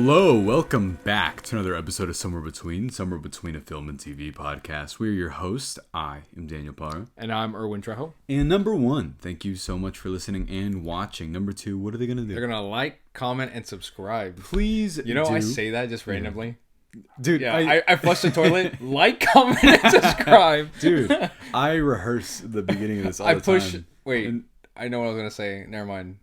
Hello, welcome back to another episode of Somewhere Between a Film and TV podcast. We're your hosts. I am Daniel Parra. And I'm Erwin Trejo. And number one, thank you so much for listening and watching. Number two, what are they going to do? They're going to like, comment, and subscribe. Please I say that just randomly. Dude, yeah, I flush the toilet, like, comment, and subscribe. Dude, I rehearse the beginning of this all the time. I know what I was going to say. Never mind.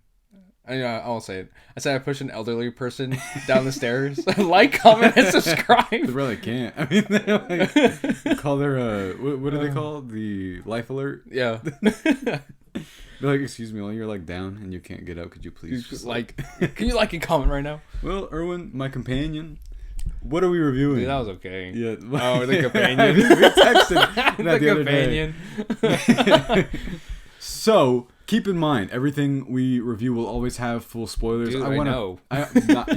I won't say it. I said I push an elderly person down the stairs. Like, comment, and subscribe. They really can't. I mean, they call their, what do they call? The life alert? Yeah. They're like, excuse me, while you're like down and you can't get up, could you please just can you like and comment right now? Well, Erwin, my companion, what are we reviewing? Dude, that was okay. Yeah. Oh, the companion. We texted that the companion. Other day. So, keep in mind, everything we review will always have full spoilers. Dude, I know.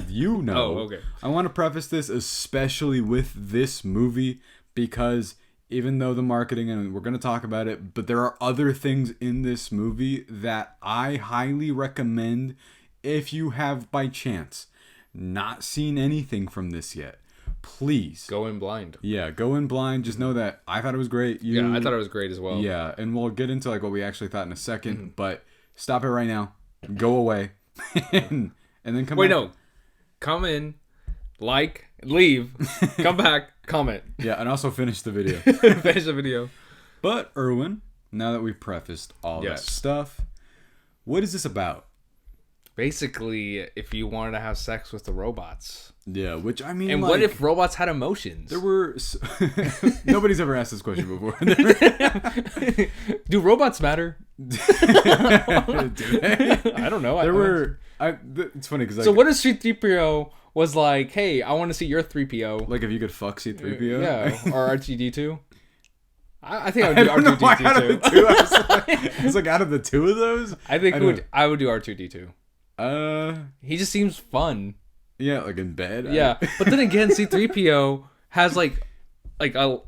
You know. Oh, okay. I want to preface this especially with this movie because even though the marketing, and we're going to talk about it, but there are other things in this movie that I highly recommend if you have, by chance, not seen anything from this yet. Please. Go in blind. Yeah, go in blind. Just know that I thought it was great. I thought it was great as well. Yeah, and we'll get into like what we actually thought in a second, but stop it right now. Go away. and then come back. Wait, no. Come in, like, leave, come back, comment. Yeah, and also finish the video. Finish the video. But, Erwin, now that we've prefaced all that stuff, what is this about? Basically, if you wanted to have sex with the robots. Yeah, which I mean, and what if robots had emotions? There were nobody's ever asked this question before. Do robots matter? Do they? I don't know. It's funny because so what if C-3PO was like, "Hey, I want to see your 3PO." Like if you could fuck C-3PO, yeah, or R2-D2. I think I would do R2-D2 too. I was like, out of the two of those, I think I would do R2-D2. He just seems fun. Yeah, like in bed. Yeah, but then again, C-3PO has like a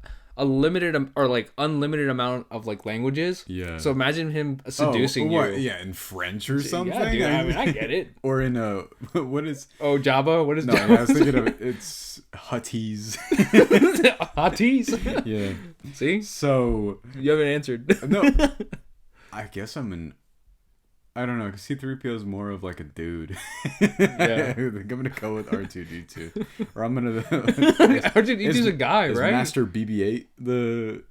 limited or like unlimited amount of like languages. Yeah. So imagine him seducing you. Yeah, in French or something. Yeah, dude, I mean, I get it. Or in what is? Oh, Jabba. What is? No, Jabba? Yeah, I was thinking of it's Huttese. Hotties. Yeah. See. So you haven't answered. No. I guess I don't know, because C-3PO is more of like a dude. Yeah. I'm going to go with R2-D2. Or I'm going to... R2-D2's a guy, right? Master BB-8 the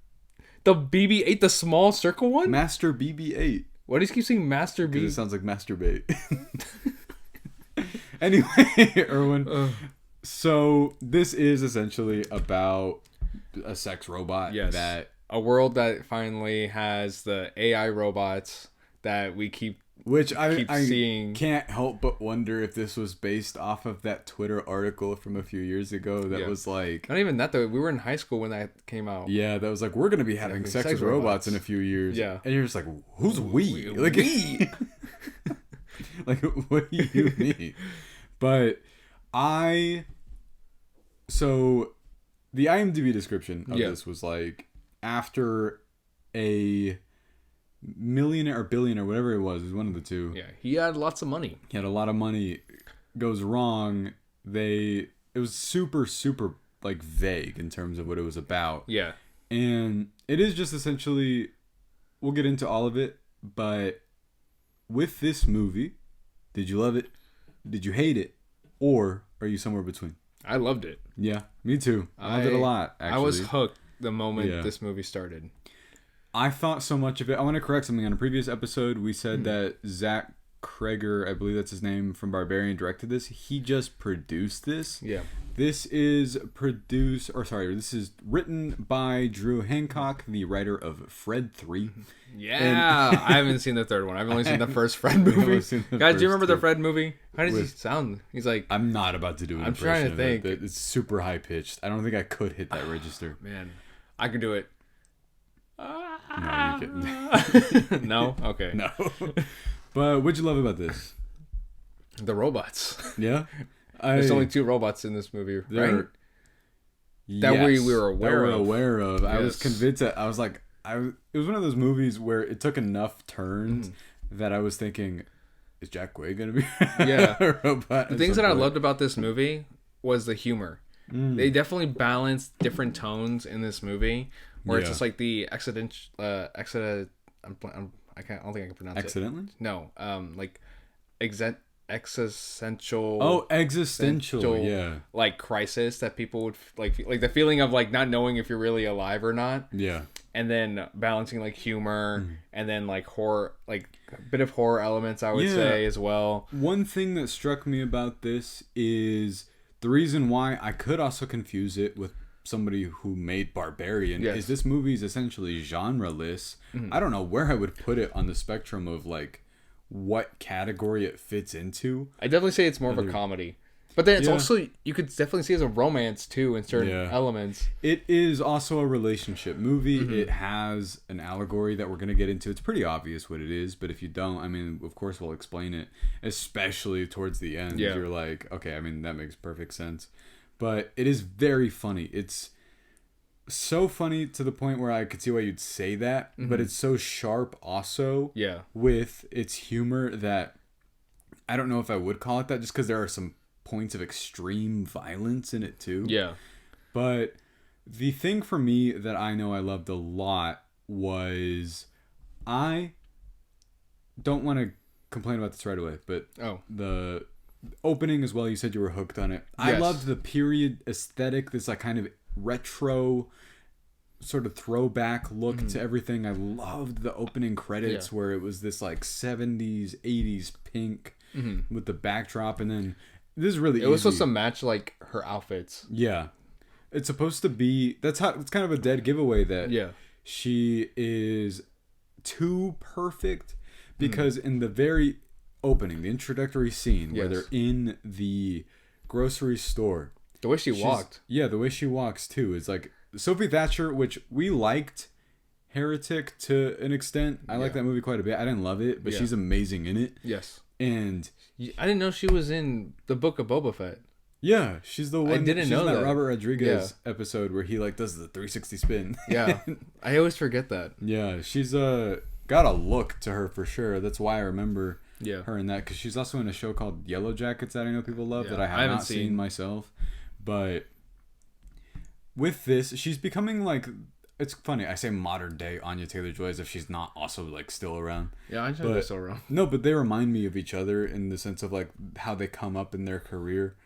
BB-8, the small circle one? Master BB-8. Why do you keep saying Master B? Because it sounds like masturbate. Anyway, Erwin. So this is essentially about a sex robot. Yes. A world that finally has the AI robots that we keep seeing. Can't help but wonder if this was based off of that Twitter article from a few years ago that was like... Not even that, though. We were in high school when that came out. Yeah, that was like, we're going to be having sex with robots in a few years. Yeah. And you're just like, who's we? Like, we? Like, what do you mean? But So, the IMDb description of this was like, after a... millionaire or billionaire, whatever it was one of the two. Yeah, he had lots of money. He had a lot of money. Goes wrong. It was super like vague in terms of what it was about. Yeah, and it is just essentially, we'll get into all of it. But with this movie, did you love it? Did you hate it? Or are you somewhere between? I loved it. Yeah, me too. I loved it a lot. Actually, I was hooked the moment this movie started. I thought so much of it. I want to correct something. On a previous episode, we said that Zach Kreger, I believe that's his name, from Barbarian, directed this. He just produced this. Yeah. This is written by Drew Hancock, the writer of Fred 3. Yeah. I haven't seen the third one. I've only seen the first Fred movie. Guys, do you remember the Fred movie? How does he sound? He's like... I'm not about to do an impression. I'm trying to think. It's super high-pitched. I don't think I could hit that register. Man, I could do it. No, you couldn't. No? Okay. No. But what'd you love about this? The robots. Yeah? There's only 2 robots in this movie, right? That we were aware of. Yes. I was convinced that... I was like... it was one of those movies where it took enough turns that I was thinking... is Jack Quaid gonna be Yeah. a robot? The things that I loved about this movie was the humor. They definitely balanced different tones in this movie, where it's just like the I don't think I can pronounce Accidentally? it. No, like existential. Oh, existential. Yeah. Like crisis that people would like the feeling of like not knowing if you're really alive or not. Yeah. And then balancing like humor and then like horror, like a bit of horror elements, I would say as well. One thing that struck me about this is the reason why I could also confuse it with somebody who made Barbarian is this movie is essentially genreless. I don't know where I would put it on the spectrum of like what category it fits into. I definitely say it's more of a comedy. But then it's also, you could definitely see it as a romance too in certain elements. It is also a relationship movie. It has an allegory that we're going to get into. It's pretty obvious what it is, but if you don't, I mean, of course we'll explain it, especially towards the end. You're like, okay, I mean, that makes perfect sense. But it is very funny. It's so funny to the point where I could see why you'd say that, but it's so sharp also with its humor that I don't know if I would call it that, just because there are some points of extreme violence in it too. Yeah. But the thing for me that I know I loved a lot was, I don't want to complain about this right away, but the opening as well, you said you were hooked on it. I loved the period aesthetic, this like kind of retro sort of throwback look to everything. I loved the opening credits where it was this like 70s 80s pink with the backdrop, and then this is really easy. It was supposed to match like her outfits. Yeah. It's supposed to be, that's how, it's kind of a dead giveaway that she is too perfect, because in the very opening, the introductory scene where they're in the grocery store, the way she walked. Yeah, the way she walks too is like Sophie Thatcher, which we liked Heretic to an extent. I like that movie quite a bit. I didn't love it, but she's amazing in it. Yes. And I didn't know she was in the Book of Boba Fett. Yeah, she's the one. I didn't know in that Robert Rodriguez episode where he like does the 360 spin. Yeah, I always forget that. Yeah, she's got a look to her for sure. That's why I remember her in that, because she's also in a show called Yellow Jackets that I know people love that I haven't not seen myself. But with this, she's becoming like, it's funny, I say modern day Anya Taylor-Joy as if she's not also like still around. Yeah, I'm sure they're still around. No, but they remind me of each other in the sense of like how they come up in their career,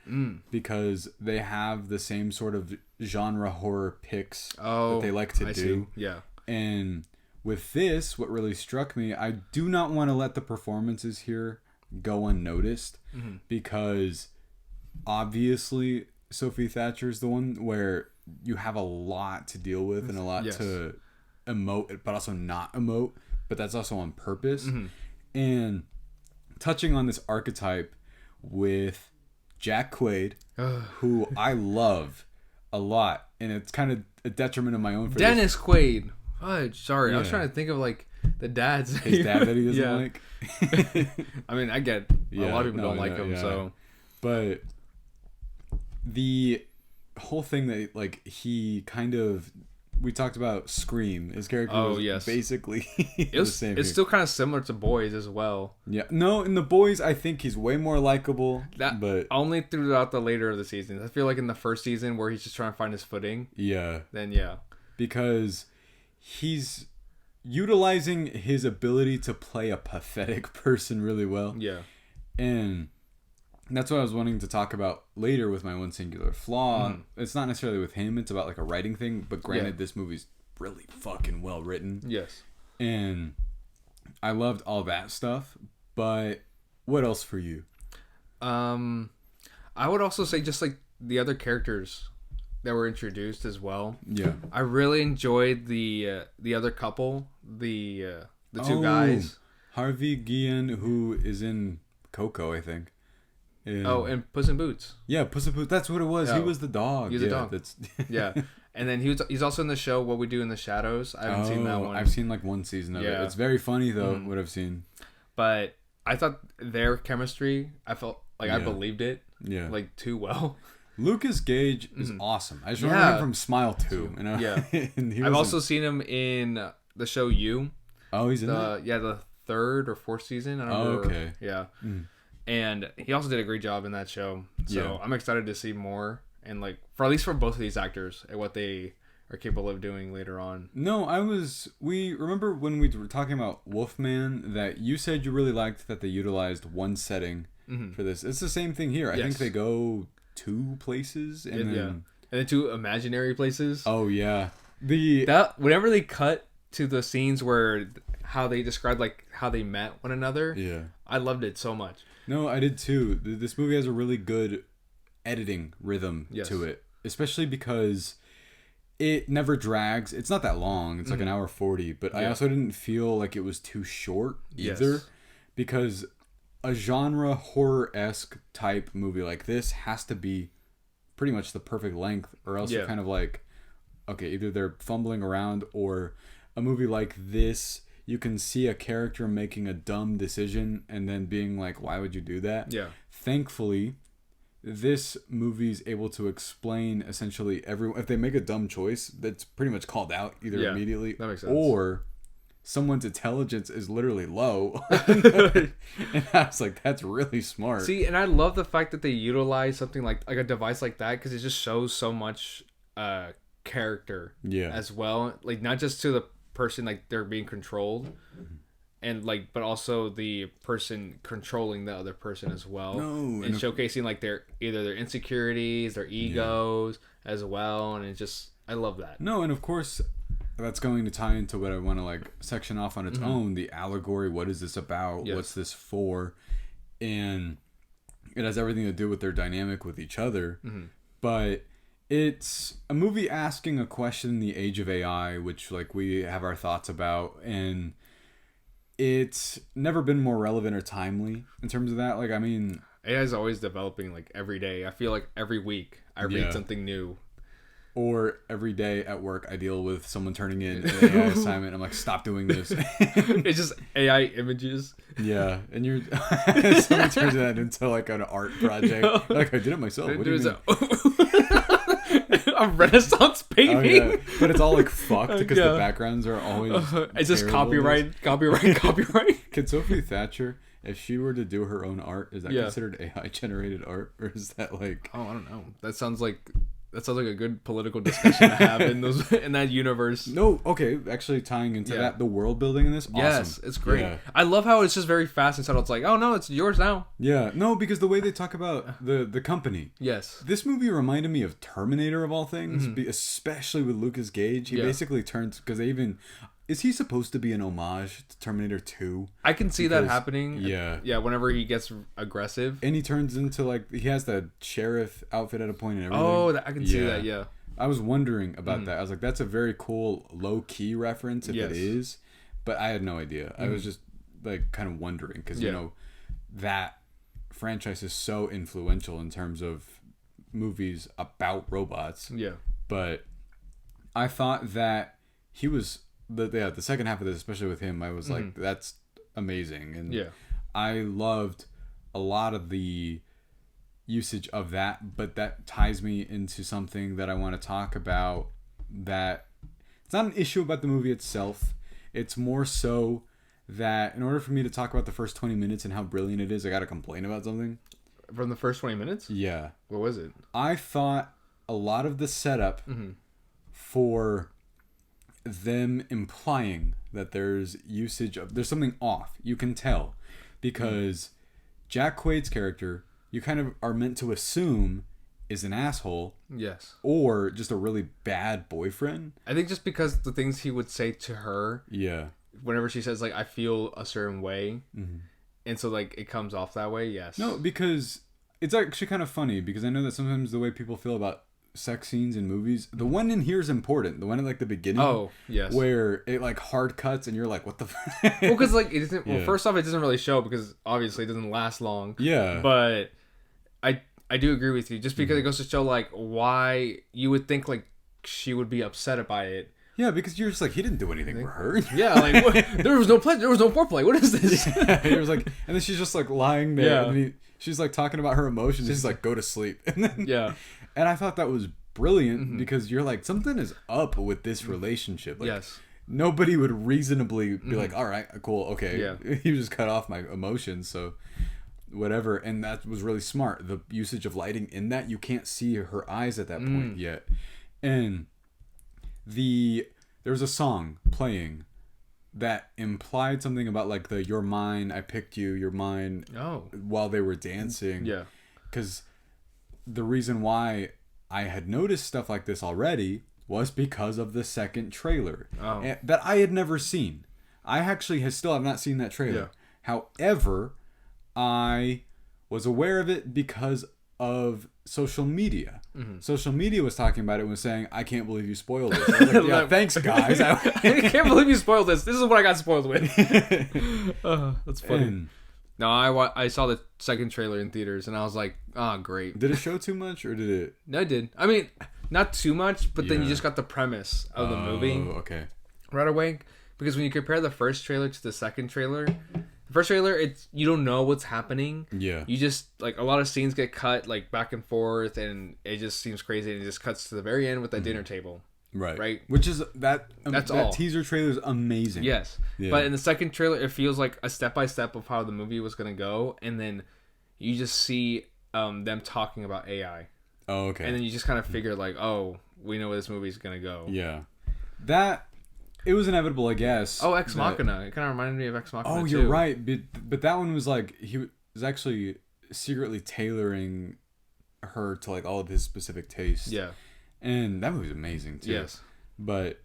because they have the same sort of genre horror picks that they like to do. See. Yeah. And with this, what really struck me, I do not want to let the performances here go unnoticed, because obviously Sophie Thatcher is the one where you have a lot to deal with and a lot to emote, but also not emote, but that's also on purpose. And touching on this archetype with Jack Quaid, who I love a lot, and it's kind of a detriment of my own. Dennis Quaid. Fudge, sorry, I was trying to think of like the dad's his dad that he doesn't like. I mean, I get a lot of people don't like him, so. But the whole thing that like he kind of, we talked about Scream, his character was basically the same. It's still kind of similar to Boys as well. Yeah, no, in the Boys I think he's way more likable, but only throughout the later of the seasons. I feel like in the first season where he's just trying to find his footing, then because he's utilizing his ability to play a pathetic person really well. Yeah. And that's what I was wanting to talk about later with my one singular flaw. It's not necessarily with him, it's about like a writing thing, but granted this movie's really fucking well written. Yes. And I loved all that stuff, but what else for you? I would also say just like the other characters that were introduced as well. Yeah. I really enjoyed the other couple, the two guys. Harvey Guillen, who is in Coco, I think. And Puss in Boots. Yeah, Puss in Boots. That's what it was. He was the dog. He was the dog. Yeah. And then he's also in the show What We Do in the Shadows. I haven't seen that one. I've seen like one season of it. It's very funny though, what I've seen. But I thought their chemistry, I felt like I believed it. Yeah. Like too well. Lukas Gage is awesome. I just remember him from Smile 2. You know? Yeah. I've also seen him in the show You. Oh, he's in that? Yeah, the third or fourth season. I don't remember. Okay. Yeah. And he also did a great job in that show. So I'm excited to see more, and like for at least for both of these actors and what they are capable of doing later on. No, we remember when we were talking about Wolfman that you said you really liked that they utilized one setting for this. It's the same thing here. I think they go 2 places and then 2 imaginary places. Oh yeah. Whenever they cut to the scenes where how they described like how they met one another. Yeah. I loved it so much. No, I did too. This movie has a really good editing rhythm to it, especially because it never drags. It's not that long. It's like an hour 40, but I also didn't feel like it was too short either, because a genre horror-esque type movie like this has to be pretty much the perfect length, or else you're kind of like, okay, either they're fumbling around, or a movie like this, you can see a character making a dumb decision and then being like, why would you do that? Yeah. Thankfully, this movie's able to explain essentially if they make a dumb choice, that's pretty much called out either immediately, that makes sense, or someone's intelligence is literally low. And I was like, that's really smart. See, and I love the fact that they utilize something like a device like that, because it just shows so much character as well. Like, not just to the person, like they're being controlled, and like, but also the person controlling the other person as well, and showcasing like their insecurities, their egos as well. And it just, I love that. No, and of course that's going to tie into what I want to like section off on its own, the allegory. What is this about? What's this for? And it has everything to do with their dynamic with each other. But it's a movie asking a question in the age of AI, which like we have our thoughts about, and it's never been more relevant or timely in terms of that. Like, I mean, AI is always developing, like every day. I feel like every week I read something new. Or every day at work, I deal with someone turning in an AI assignment. I'm like, stop doing this. It's just AI images. Yeah, and someone turns that into like an art project. Like, I did it myself. What do you mean? A Renaissance painting. Oh, yeah. But it's all like fucked because the backgrounds are always it's just copyright. Can Sophie Thatcher, if she were to do her own art, is that considered AI generated art, or is that like, I don't know. That sounds like a good political discussion to have in that universe. No, okay, actually tying into that, the world building in this, awesome. Yes, it's great. Yeah. I love how it's just very fast and subtle. It's like, oh no, it's yours now. Yeah, no, because the way they talk about the company. Yes. This movie reminded me of Terminator of all things, especially with Lukas Gage. He basically turns, because they even, is he supposed to be an homage to Terminator 2? I can see that happening. Yeah. Yeah, whenever he gets aggressive. And he turns into like, he has the sheriff outfit at a point and everything. Oh, I can see that, yeah. I was wondering about that. I was like, that's a very cool low-key reference if it is. But I had no idea. I was just like kind of wondering because, you know, that franchise is so influential in terms of movies about robots. Yeah. But I thought that he was... the second half of this, especially with him, I was like, that's amazing. And I loved a lot of the usage of that, but that ties me into something that I want to talk about, that it's not an issue about the movie itself. It's more so that in order for me to talk about the first 20 minutes and how brilliant it is, I got to complain about something. From the first 20 minutes? Yeah. What was it? I thought a lot of the setup for them implying that there's something off. You can tell because Jack Quaid's character, you kind of are meant to assume is an asshole. Yes. Or just a really bad boyfriend. I think just because the things he would say to her. Yeah. Whenever she says like, I feel a certain way. And so like it comes off that way. Yes. No, because it's actually kind of funny because I know that sometimes the way people feel about sex scenes in movies, the one in here is important, the one at like the beginning, where it like hard cuts and you're like, what the well, because like it isn't, well, first off, it doesn't really show because obviously it doesn't last long, but I do agree with you, just because it goes to show like why you would think like she would be upset by it. Yeah, because you're just like, he didn't do anything for her. Yeah, like what? There was no pleasure, there was no foreplay, what is this? He was like, and then she's just like lying there, and she's like talking about her emotions, he's like, go to sleep, and then and I thought that was brilliant because you're like, something is up with this relationship. Like, nobody would reasonably be like, all right, cool, okay. Yeah. You just cut off my emotions, so whatever. And that was really smart. The usage of lighting in that, you can't see her eyes at that point yet. And there was a song playing that implied something about like the "you're mine, I picked you, you're mine." While they were dancing. Yeah. Because the reason why I had noticed stuff like this already was because of the second trailer that I had never seen. I actually still have not seen that trailer. Yeah. However, I was aware of it because of social media. Social media was talking about it and was saying, I can't believe you spoiled this. I was like, yeah, thanks, guys. I can't believe you spoiled this. This is what I got spoiled with. That's funny. No, I saw the second trailer in theaters and I was like, great. Did it show too much or did it? No, it did. I mean, not too much, but then you just got the premise of the movie. Okay. Right away. Because when you compare the first trailer to the second trailer, the first trailer, you don't know what's happening. Yeah. You just, like, a lot of scenes get cut, like, back and forth, and it just seems crazy, and it just cuts to the very end with that dinner table. Right. Which is, that's all. That teaser trailer is amazing. Yes. Yeah. But in the second trailer, it feels like a step-by-step of how the movie was going to go, and then you just see them talking about AI. Oh, okay. And then you just kind of figure, like, we know where this movie's going to go. Yeah. It was inevitable, I guess. Oh, Ex Machina. It kind of reminded me of Ex Machina, too. You're right. But that one was like, he was actually secretly tailoring her to like all of his specific tastes. Yeah. And that movie was amazing, too. Yes. But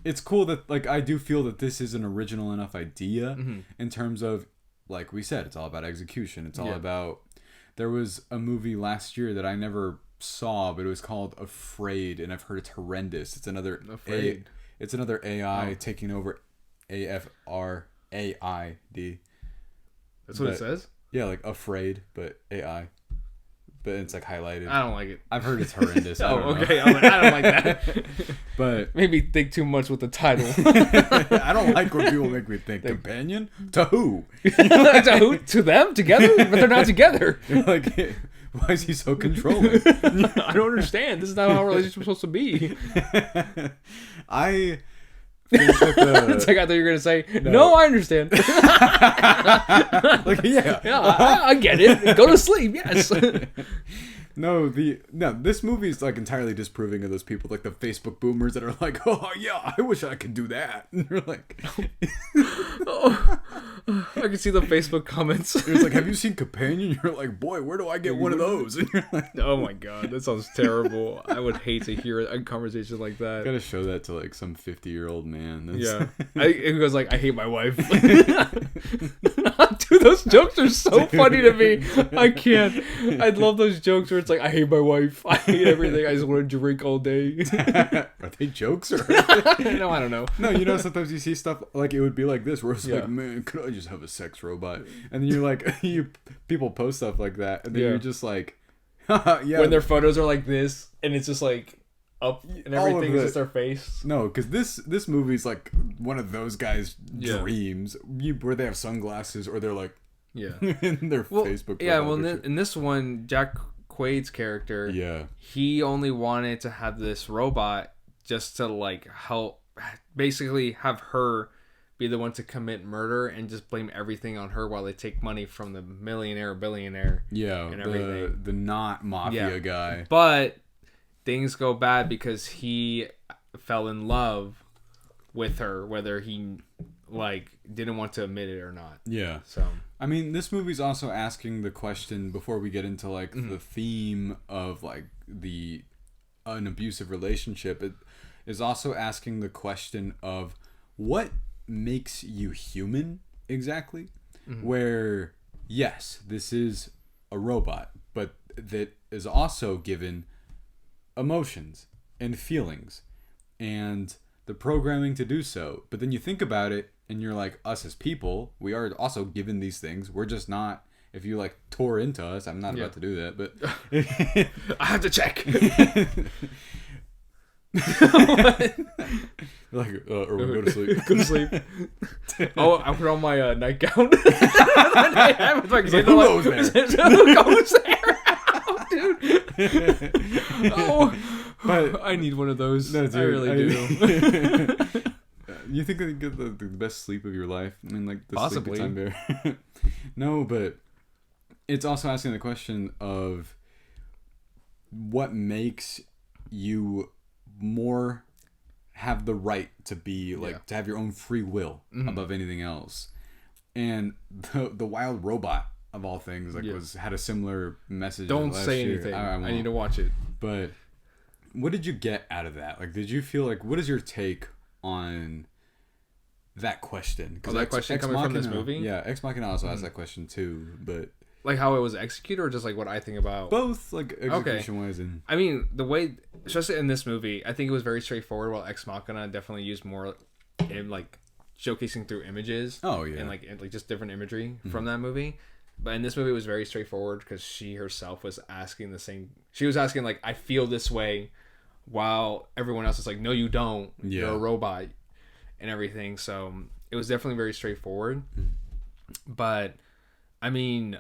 it's cool that, like, I do feel that this is an original enough idea in terms of, like we said, it's all about execution. It's all about... There was a movie last year that I never saw, but it was called Afraid, and I've heard it's horrendous. It's another... Afraid. It's another AI taking over AFRAID. That's what it says? Yeah, like Afraid, but AI. But it's like highlighted. I don't like it. I've heard it's horrendous. Okay. I don't like that. But maybe think too much with the title. I don't like when people make me think. Companion? To who? To who? To them? Together? But they're not together. Like... Why is he so controlling? I don't understand. This is not how a relationship is supposed to be. I think that it's like I thought you were going to say, no, I understand. Like, I get it. Go to sleep, yes. This movie is like entirely disproving of those people, like the Facebook boomers that are like, oh yeah, I wish I could do that. And you're like, I can see the Facebook comments. It's like, have you seen Companion? You're like, boy, where do I get one of those? And you're like, oh my god, that sounds terrible. I would hate to hear a conversation like that. Gotta show that to like some 50-year-old man. Yeah, it goes like, I hate my wife. Dude, those jokes are so funny to me. I can't. I love those jokes where it's like, I hate my wife. I hate everything. I just want to drink all day. Are they jokes or? No, I don't know. No, sometimes you see stuff like it would be like this, where it's like, man, could I just have a sex robot? And then you're like, people post stuff like that, and then you're just like, when their photos are like this, and it's just like up and everything is just their face. No, because this movie's like one of those guys' dreams, where they have sunglasses or they're like, in their Facebook. Yeah, well, in this one, Jack Quaid's character, he only wanted to have this robot just to like help, basically have her be the one to commit murder and just blame everything on her while they take money from the billionaire and everything. The not mafia guy. But things go bad because he fell in love with her, whether he like didn't want to admit it or not. Yeah. So I mean, this movie's also asking the question, before we get into like the theme of like an abusive relationship, it is also asking the question of what makes you human exactly. Where yes, this is a robot, but that is also given emotions and feelings and the programming to do so. But then you think about it and you're like, us as people, we are also given these things. We're just not, if you like tore into us, I'm not about to do that, but I have to check. Like, Erwin, go to sleep. Go to sleep. Oh, I put on my nightgown. Who goes there? Who goes there? Oh, dude. Oh, but I need one of those. No, dude, I really do. You think you get the best sleep of your life? I mean, like the Possibly. sleepy time bear. No, but it's also asking the question of what makes you more have the right to be like to have your own free will above anything else. And the wild robot of all things like had a similar message. Don't last say year. anything. I need to watch it. But what did you get out of that? Like, did you feel like, what is your take on that question? Because that question coming from this movie? Yeah, Ex Machina also has that question too, but like how it was executed, or just like what I think about both, like execution wise and. I mean, the way, especially in this movie, I think it was very straightforward. While Ex Machina definitely used more in like showcasing through images. Oh yeah, and like just different imagery from that movie. But in this movie, it was very straightforward because she herself was asking the same. She was asking like, "I feel this way," while everyone else is like, "No, you don't. You're a robot," and everything. So it was definitely very straightforward. But I mean,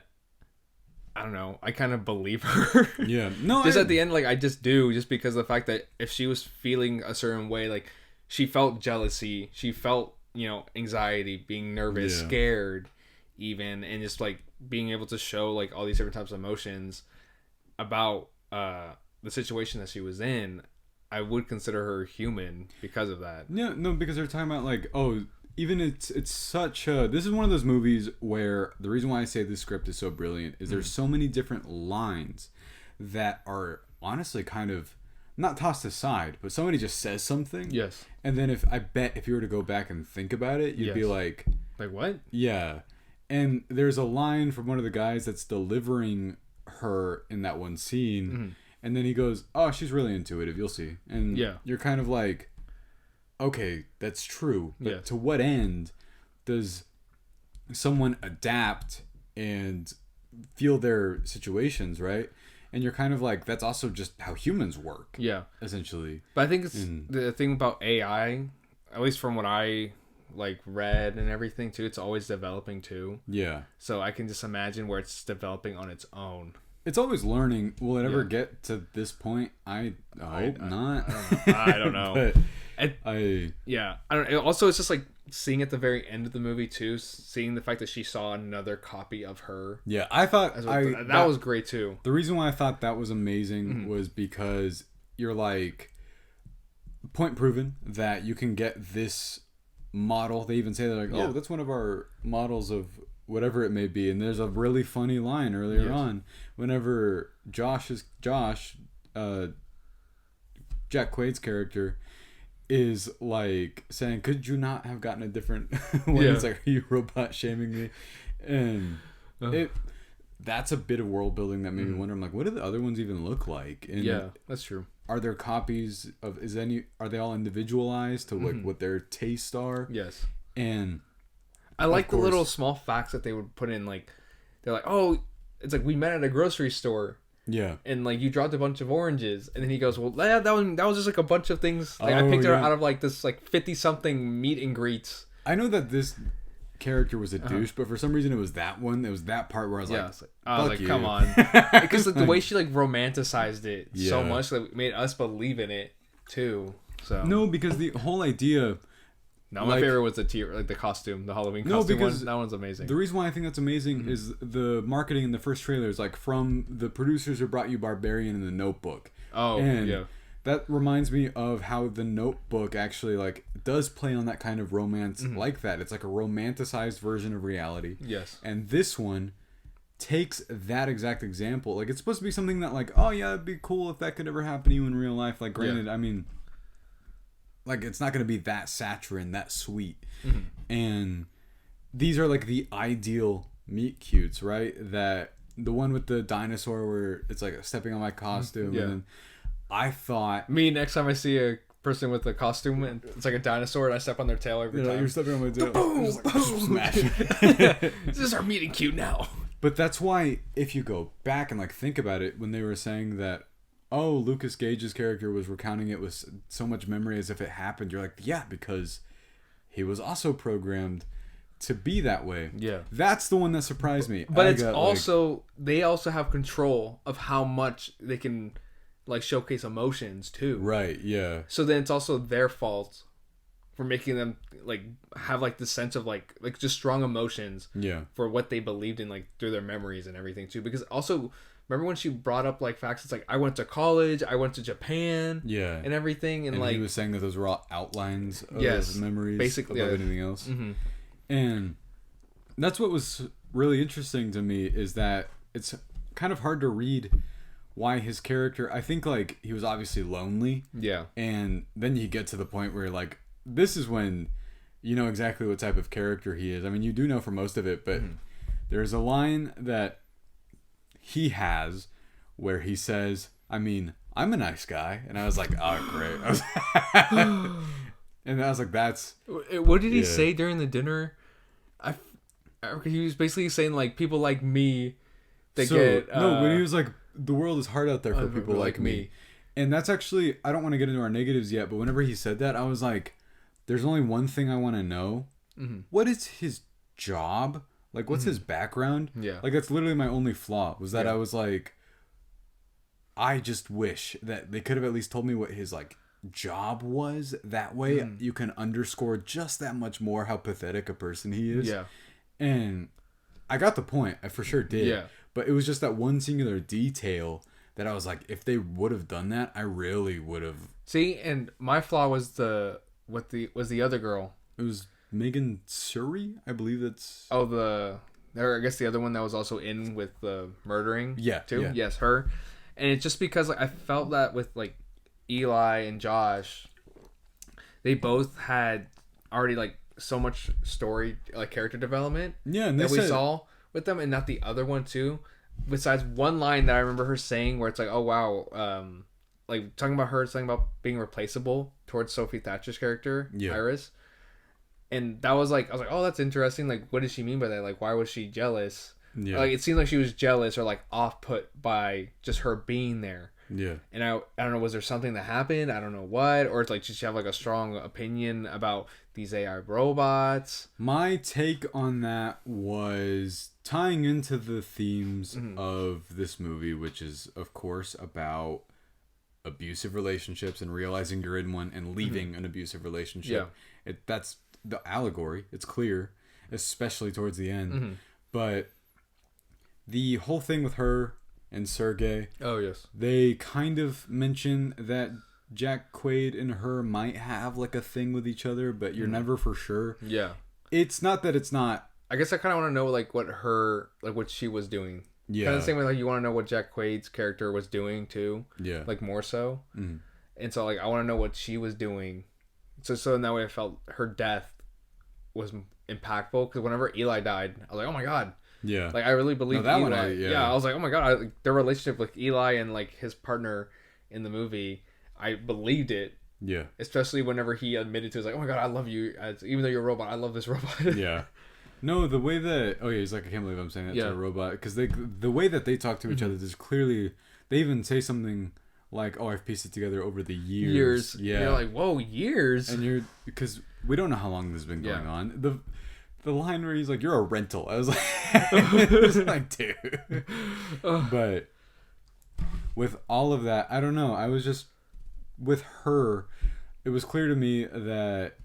I don't know. I kind of believe her. Yeah. No. Just at the end, like I just do, just because of the fact that if she was feeling a certain way, like she felt jealousy, she felt anxiety, being nervous, scared, even, and just like being able to show like all these different types of emotions about the situation that she was in, I would consider her human because of that. Yeah, no, because they're talking about like, even it's such a, this is one of those movies where the reason why I say this script is so brilliant is there's so many different lines that are honestly kind of not tossed aside, but somebody just says something. Yes. And then if you were to go back and think about it, you'd be like what? Yeah. And there's a line from one of the guys that's delivering her in that one scene, and then he goes, "Oh, she's really intuitive, you'll see." And you're kind of like, okay, that's true, but to what end does someone adapt and feel their situations, right? And you're kind of like, that's also just how humans work, essentially. But I think it's the thing about AI, at least from what I like read and everything too, it's always developing too. Yeah. So I can just imagine where it's developing on its own. It's always learning. Will it ever get to this point? I hope not. I don't know. But I don't. Also, it's just like seeing at the very end of the movie too, seeing the fact that she saw another copy of her. Yeah, I thought that was great too. The reason why I thought that was amazing was because you're like, point proven that you can get this model. They even say, they're like, "Oh, that's one of our models of whatever it may be." And there's a really funny line earlier on whenever Jack Quaid's character is like saying, "Could you not have gotten a different one?" It's like, "Are you robot shaming me?" And that's a bit of world building that made me wonder. I'm like, what do the other ones even look like? And that's true. Are there copies of? Are they all individualized to like what their tastes are? Yes. And I like the little small facts that they would put in. Like, they're like, "Oh, it's like we met at a grocery store." Yeah. And like you dropped a bunch of oranges, and then he goes, "Well, that was just like a bunch of things. Like, I picked her out of like this like 50-something meet and greets." I know that this character was a douche, but for some reason it was that one. It was that part where I was like, "Come on," because like the way she like romanticized it so much, like made us believe in it too. So no, because the whole idea. No, my favorite was the costume, the Halloween costume one. That one's amazing. The reason why I think that's amazing is the marketing in the first trailer is like from the producers who brought you Barbarian and The Notebook. Oh, and that reminds me of how The Notebook actually like does play on that kind of romance like that. It's like a romanticized version of reality. Yes. And this one takes that exact example. Like, it's supposed to be something that like, oh yeah, it'd be cool if that could ever happen to you in real life. Like, granted, I mean, like, it's not going to be that saccharine, that sweet. And these are like the ideal meet cutes, right? That the one with the dinosaur where it's like stepping on my costume. And then I thought, next time I see a person with a costume and it's like a dinosaur and I step on their tail every time. You're stepping on my tail. Boom, smash. This is our meeting cute now. But that's why if you go back and like think about it, when they were saying that, oh, Lukas Gage's character was recounting it with so much memory as if it happened, you're like, yeah, because he was also programmed to be that way. Yeah. That's the one that surprised me. But it's also, they also have control of how much they can like showcase emotions too. Right, yeah. So then it's also their fault for making them like have like the sense of like just strong emotions for what they believed in, like through their memories and everything too. Because also remember when she brought up like facts, it's like I went to college, I went to Japan, and everything, and like he was saying that those were all outlines of memories, basically above anything else. And that's what was really interesting to me, is that it's kind of hard to read why his character, I think like he was obviously lonely, and then you get to the point where like this is when you know exactly what type of character he is. I mean, you do know for most of it, but there's a line that he has where he says, I mean, I'm a nice guy. And I was like, oh, great. And I was like, that's... What did he say during the dinner? He was basically saying, like, people like me that get... No, when he was like, the world is hard out there for people like me. And that's actually... I don't want to get into our negatives yet, but whenever he said that, I was like, there's only one thing I want to know. What is his job? Like, what's his background? Yeah. Like, that's literally my only flaw, was that I was like, I just wish that they could have at least told me what his, like, job was. That way you can underscore just that much more how pathetic a person he is. Yeah. And I got the point. I for sure did. Yeah. But it was just that one singular detail that I was like, if they would have done that, I really would have. See, and my flaw was the other girl. It was Megan Suri, I believe that's... Oh, I guess the other one that was also in with the murdering too? Yeah. Yes, her. And it's just because like, I felt that with like Eli and Josh, they both had already like so much story, like character development and that we saw with them, and not the other one too. Besides one line that I remember her saying where it's like, oh wow, like talking about being replaceable towards Sophie Thatcher's character, Iris. And that was like, I was like, oh, that's interesting. Like, what does she mean by that? Like, why was she jealous? Yeah. Like, it seemed like she was jealous or like off put by just her being there. Yeah. And I don't know, was there something that happened? I don't know what. Or it's like, did she have like a strong opinion about these AI robots? My take on that was tying into the themes of this movie, which is, of course, about abusive relationships and realizing you're in one and leaving an abusive relationship. Yeah. That's the allegory. It's clear, especially towards the end. But the whole thing with her and Sergey, they kind of mention that Jack Quaid and her might have like a thing with each other, but you're never for sure. It's not that it's not. I guess I kind of want to know like what she was doing. Kind of the same way like you want to know what Jack Quaid's character was doing too. Like more so. And so like I want to know what she was doing. So in that way I felt her death was impactful, because whenever Eli died, I was like, oh my god. Yeah. Like I really believe Eli. I was like, oh my god, their relationship with Eli and like his partner in the movie, I believed it. Yeah. Especially whenever he admitted to, it was like, oh my god, I love you, even though you're a robot, I love this robot. Yeah. No, the way that he's like, I can't believe I'm saying that to a robot, because the way that they talk to each other, there's clearly, they even say something like, oh, I've pieced it together over the years. Yeah. You're like, whoa, years. And because we don't know how long this has been going on. The line where he's like, you're a rental. I was like, I was like, dude. But with all of that, I don't know. I was just, with her, it was clear to me that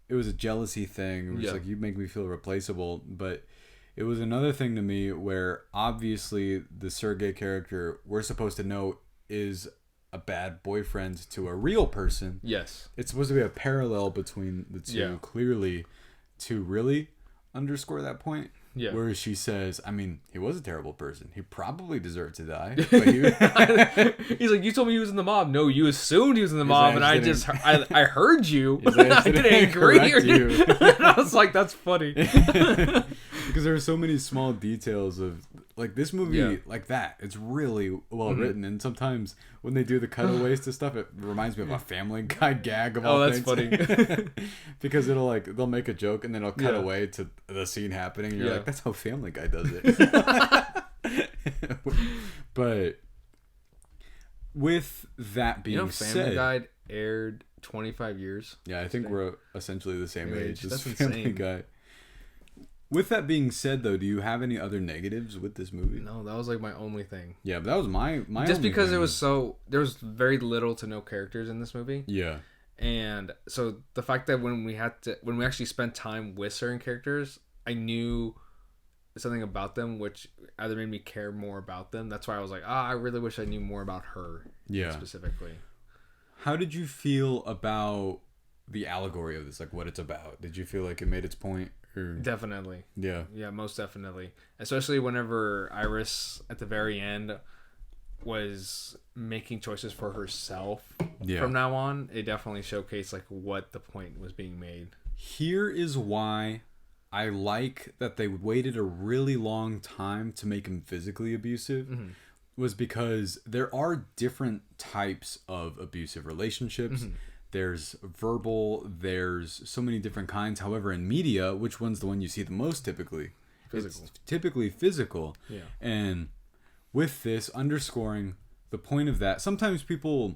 it was a jealousy thing. It was like, you make me feel replaceable. But it was another thing to me where obviously the Sergey character, we're supposed to know, is a bad boyfriend to a real person. Yes. It's supposed to be a parallel between the two, clearly, to really underscore that point. Yeah. Whereas she says, I mean, he was a terrible person. He probably deserved to die. But he's like, you told me he was in the mob. No, you assumed he was in the mob, and I heard you. I didn't agree with you. And I was like, that's funny. Because there are so many small details of like this movie, like that. It's really well written, and sometimes when they do the cutaways to stuff, it reminds me of a Family Guy gag of all things. That's funny. Because they'll make a joke and then it'll cut away to the scene happening, and you're like, that's how Family Guy does it. But with that being said, Family Guy aired 25 years. Yeah, I think we're essentially the same age as Family Guy. With that being said, though, do you have any other negatives with this movie? No, that was like my only thing. Yeah, but that was my just because thing. There was very little to no characters in this movie. Yeah. And so the fact that when we actually spent time with certain characters, I knew something about them which either made me care more about them. That's why I was like, I really wish I knew more about her. Yeah. Specifically. How did you feel about the allegory of this? Like what it's about? Did you feel like it made its point? Or... Definitely. Yeah. Yeah, most definitely. Especially whenever Iris at the very end was making choices for herself from now on, it definitely showcased like what the point was being made. Here is why I like that they waited a really long time to make him physically abusive. Mm-hmm. Was because there are different types of abusive relationships. Mm-hmm. There's verbal, there's so many different kinds. However, in media, which one's the one you see the most typically? Physical. It's typically physical. Yeah. And with this, underscoring the point of that, sometimes people,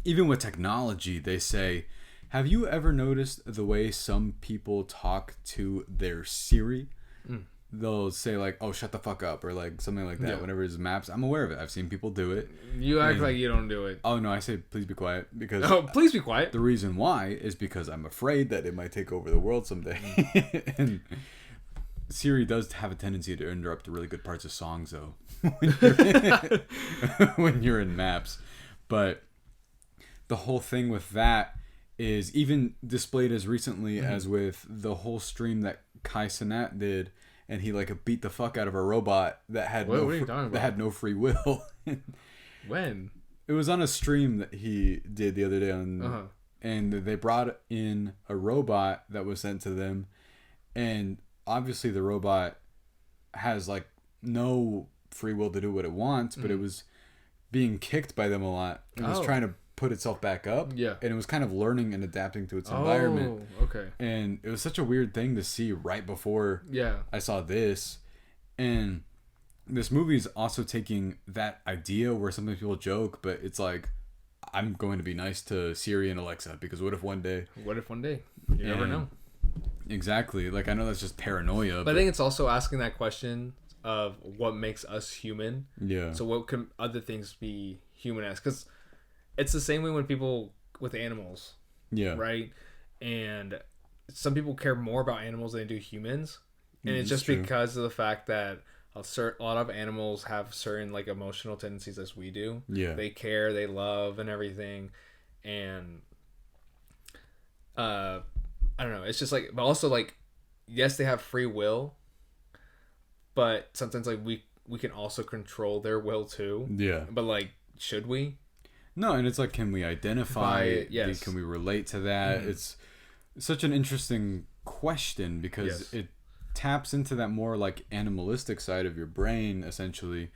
even with technology, they say, have you ever noticed the way some people talk to their Siri? Mm. They'll say like, oh, shut the fuck up, or like something like that. Yeah. Whenever it's maps, I'm aware of it. I've seen people do it. You act like you don't do it. Oh no, I say please be quiet because please be quiet. The reason why is because I'm afraid that it might take over the world someday. And Siri does have a tendency to interrupt the really good parts of songs though when you're in maps. But the whole thing with that is even displayed as recently as with the whole stream that Kai Cenat did. And he like beat the fuck out of a robot that had had no free will. When? It was on a stream that he did the other day on, and they brought in a robot that was sent to them, and obviously the robot has like no free will to do what it wants, but it was being kicked by them a lot. It was trying to put itself back up. Yeah. And it was kind of learning and adapting to its environment. Oh, okay. And it was such a weird thing to see right before I saw this. And this movie is also taking that idea where sometimes people joke, but it's like, I'm going to be nice to Siri and Alexa because what if one day? You never know. Exactly. Like, I know that's just paranoia. But I think it's also asking that question of what makes us human. Yeah. So what can other things be human as? Because it's the same way when people with animals. Yeah. Right? And some people care more about animals than they do humans. And it's just because of the fact that a lot of animals have certain like emotional tendencies as we do. Yeah. They care, they love and everything. And I don't know. It's just like, but also like, yes, they have free will, but sometimes like we can also control their will too. Yeah. But like, should we? No, and it's like, can we identify? Yes. Can we relate to that? Mm-hmm. It's such an interesting question because it taps into that more like animalistic side of your brain essentially,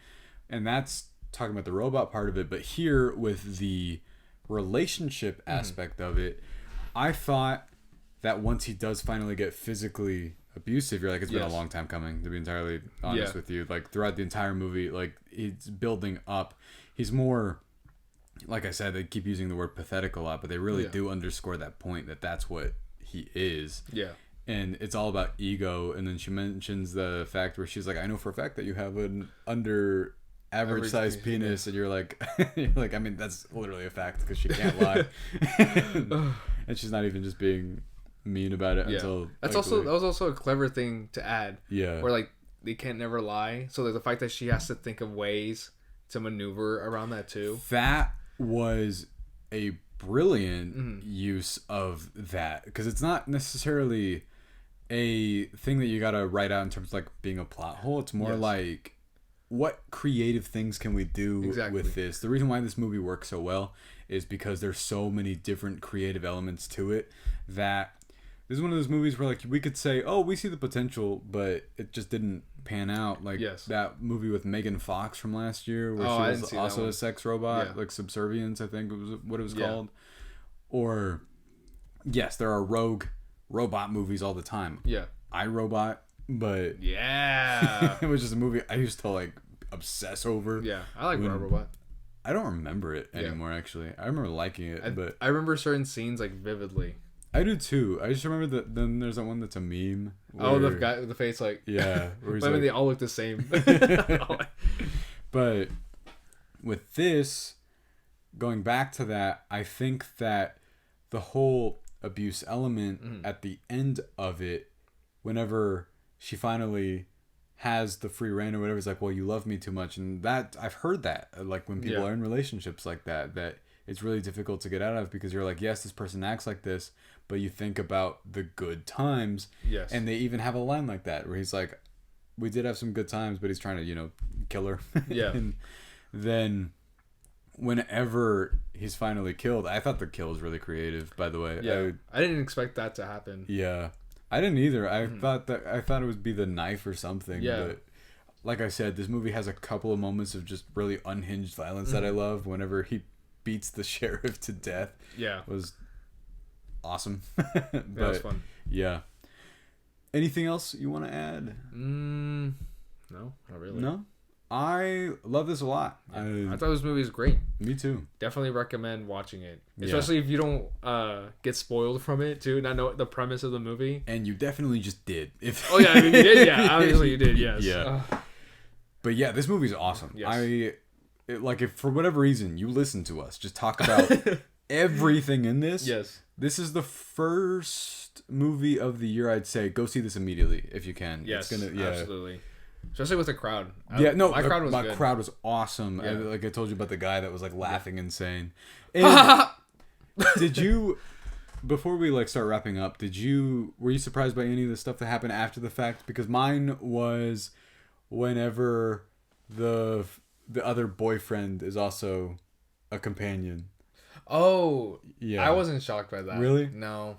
and that's talking about the robot part of it. But here with the relationship aspect of it, I thought that once he does finally get physically abusive, you're like, it's been a long time coming, to be entirely honest with you. Like throughout the entire movie, like it's building up. He's more, like I said, they keep using the word pathetic a lot, but they really do underscore that point that that's what he is. Yeah. And it's all about ego. And then she mentions the fact where she's like, I know for a fact that you have an under average sized penis. And you're like, I mean, that's literally a fact because she can't lie. And she's not even just being mean about it until that was also a clever thing to add. Yeah. Where like they can't never lie. So like, the fact that she has to think of ways to maneuver around that too. That was a brilliant use of that because it's not necessarily a thing that you gotta write out in terms of like being a plot hole. It's more like, what creative things can we do with this? The reason why this movie works so well is because there's so many different creative elements to it that this is one of those movies where like we could say, oh, we see the potential, but it just didn't pan out. Like that movie with Megan Fox from last year where she was also a sex robot, like Subservient, I think was what it was called. Or yes, there are rogue robot movies all the time. Yeah. iRobot, but it was just a movie I used to like obsess over. Yeah, I like iRobot. I don't remember it anymore actually. I remember liking it, but I remember certain scenes like vividly. I do too. I just remember that then there's that one that's a meme. Where, the guy with the face like where he's they all look the same. But with this, going back to that, I think that the whole abuse element at the end of it, whenever she finally has the free reign or whatever, it's like, well, you love me too much. And that, I've heard that, like when people are in relationships like that it's really difficult to get out of, because you're like, yes, this person acts like this, but you think about the good times. Yes. And they even have a line like that where he's like, we did have some good times, but he's trying to, you know, kill her. Yeah. And then whenever he's finally killed, I thought the kill was really creative, by the way. Yeah. I didn't expect that to happen. Yeah. I didn't either. I thought it would be the knife or something. Yeah. But like I said, this movie has a couple of moments of just really unhinged violence that I love. Whenever he beats the sheriff to death. Yeah. It was awesome. But, that was fun. Yeah. Anything else you want to add? No, not really. No? I love this a lot. Yeah. I thought this movie was great. Me too. Definitely recommend watching it. Especially if you don't get spoiled from it, too. Not know the premise of the movie. And you definitely just did. Oh, yeah. I mean, you did. Yeah, obviously you did. Yes. Yeah. But yeah, this movie's awesome. Yes. If for whatever reason you listen to us just talk about everything in this. Yes. This is the first movie of the year, I'd say. Go see this immediately if you can. Yes, absolutely. Especially with the crowd. My crowd was awesome. Yeah. I told you about the guy that was like laughing insane. And did you, before we like start wrapping up, were you surprised by any of the stuff that happened after the fact? Because mine was whenever the other boyfriend is also a companion. Oh, yeah. I wasn't shocked by that. Really? No.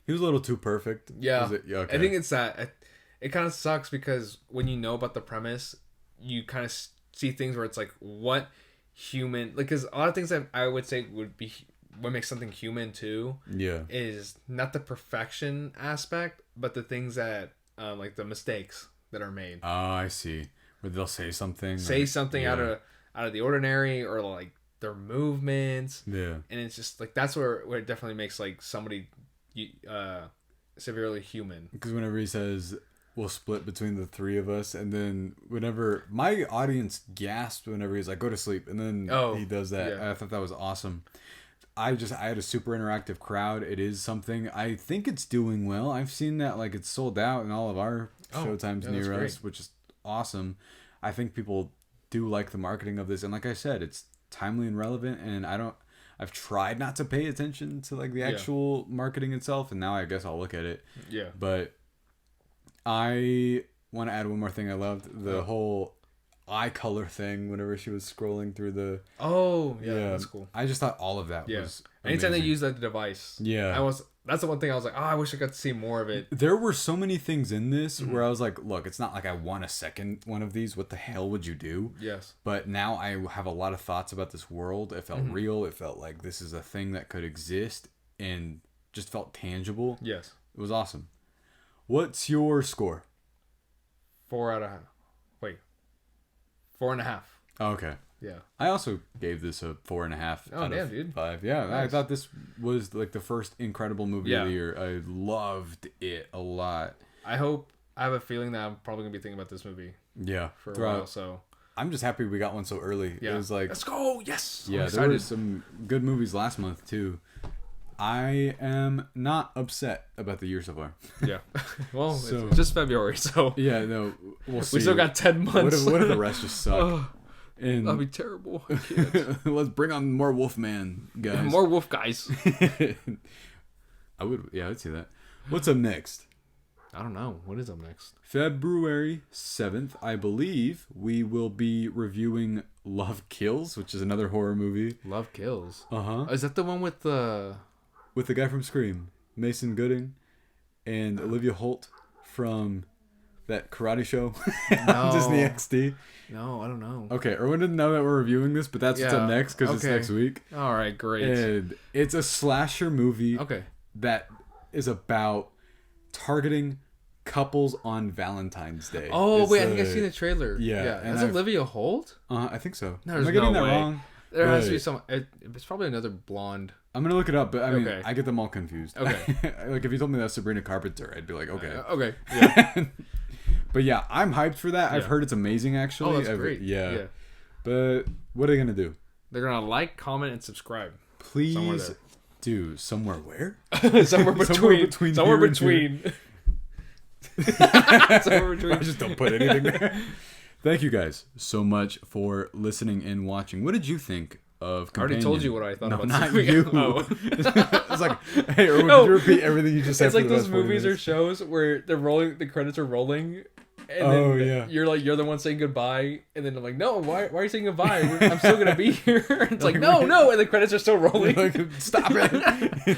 He was a little too perfect. Yeah. Okay. I think it's that. It kind of sucks because when you know about the premise, you kind of see things where it's like, what human... Like, because a lot of things that I would say would be... What makes something human, too, is not the perfection aspect, but the things that... like, the mistakes that are made. Oh, I see. Where they'll say something. Out of the ordinary, or, like, their movements. Yeah. And it's just, like, that's where it definitely makes, like, somebody severely human. Because whenever he says... We'll split between the three of us, and then whenever my audience gasped whenever he's like, go to sleep, and then he does that. Yeah. I thought that was awesome. I had a super interactive crowd. It is something I think it's doing well. I've seen that like it's sold out in all of our showtimes near us, which is awesome. I think people do like the marketing of this, and like I said, it's timely and relevant, and I've tried not to pay attention to like the actual marketing itself, and now I guess I'll look at it. Yeah. But I want to add one more thing I loved. The whole eye color thing whenever she was scrolling through the... Oh, yeah, that's cool. I just thought all of that was amazing. Anytime they use that device. Yeah. That's the one thing I was like, I wish I got to see more of it. There were so many things in this where I was like, look, it's not like I want a second one of these. What the hell would you do? Yes. But now I have a lot of thoughts about this world. It felt real. It felt like this is a thing that could exist and just felt tangible. Yes. It was awesome. What's your score? 4.5. Oh, okay. Yeah. I also gave this a 4.5 out of 5. Yeah, nice. I thought this was like the first incredible movie of the year. I loved it a lot. I have a feeling that I'm probably gonna be thinking about this movie. Yeah. For a while. So I'm just happy we got one so early. Yeah. It was like, let's go. Yes. Yeah. There were some good movies last month too. I am not upset about the year so far. Yeah. Well, it's just February, so... Yeah, no, we'll see. We still got 10 months. What if the rest just suck? And that'd be terrible. I can't. Let's bring on more Wolfman, guys. More Wolf guys. I'd see that. What's up next? I don't know. What is up next? February 7th, I believe, we will be reviewing Love Kills, which is another horror movie. Love Kills? Uh-huh. Is that the one with the... With the guy from Scream, Mason Gooding, and Olivia Holt from that karate show on Disney XD. No, I don't know. Okay, Erwin didn't know that we're reviewing this, but that's what's up next because it's next week. All right, great. And it's a slasher movie that is about targeting couples on Valentine's Day. Oh, wait, I think I've seen the trailer. Yeah. That's Olivia Holt? I think so. No, am I getting that wrong? There has to be some... It's probably another blonde... I'm gonna look it up, but I mean, I get them all confused. Okay. Like if you told me that's Sabrina Carpenter, I'd be like, okay. Okay. Yeah. But yeah, I'm hyped for that. Yeah. I've heard it's amazing, actually. Oh, that's great. Yeah. But what are they gonna do? They're gonna like, comment, and subscribe. Please Dude, somewhere where? Somewhere between. Somewhere between. I just don't put anything there. Thank you guys so much for listening and watching. What did you think of Companion? I already told you what I thought about not Sophie. you. Oh. It's like, hey, Erwin, could you repeat everything you just said? It's like those movies or shows where the credits are rolling. And then you're the one saying goodbye, and then I'm like, no, why are you saying goodbye? I'm still gonna be here. It's like, no, and the credits are still rolling. Like, stop it.